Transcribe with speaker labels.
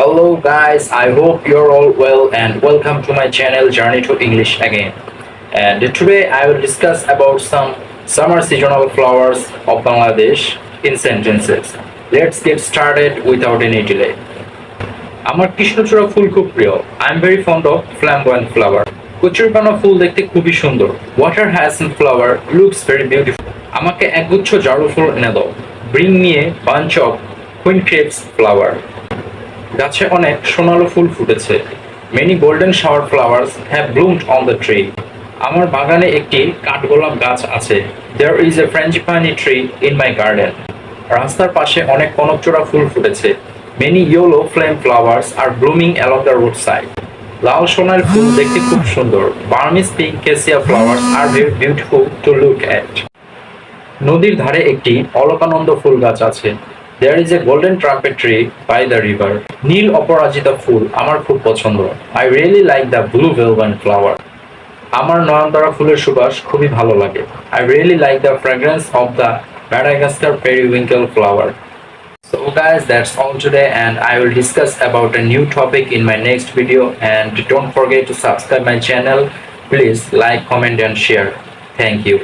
Speaker 1: Hello guys, I hope you're all well and welcome to my channel Journey to English again. And today I will discuss about some summer seasonal flowers of Bangladesh in sentences. Let's get started without any delay. আমার কৃষ্ণচূড়া ফুল খুব প্রিয়। I am very fond of flamboyant flower. কচুরিপানা ফুল দেখতে খুবই সুন্দর। Water hyacinth flower looks very beautiful. আমাকে একগুচ্ছ জারু ফুল এনে দাও। Bring me a bunch of queencreps flower. গাছে অনেক সোনালো ফুল ফুটেছে। Many golden shower flowers have bloomed on the tree. আমার বাগানে একটি কাঠগোলাপ গাছ আছে। There is a frangipani tree in my garden. রাস্তার পাশে অনেক কনকচূড়া ফুল ফুটেছে। Many yellow flame flowers are blooming along the roadside. লাল সোনার ফুল দেখতে খুব সুন্দর। Burmese pink cassia flowers are very beautiful to look at. নদীর ধারে একটি অলকানন্দ ফুল গাছ আছে। There is a golden trumpet tree by the river. নীল অপরাজিতা ফুল আমার খুব পছন্দ। I really like the blue velvet flower. আমার নয়নতারা ফুলের সুবাস খুবই ভালো লাগে। I really like the fragrance of the Madagascar periwinkle flower. So guys, that's all today and I will discuss about a new topic in my next video and don't forget to subscribe my channel. Please like, comment and share. Thank you.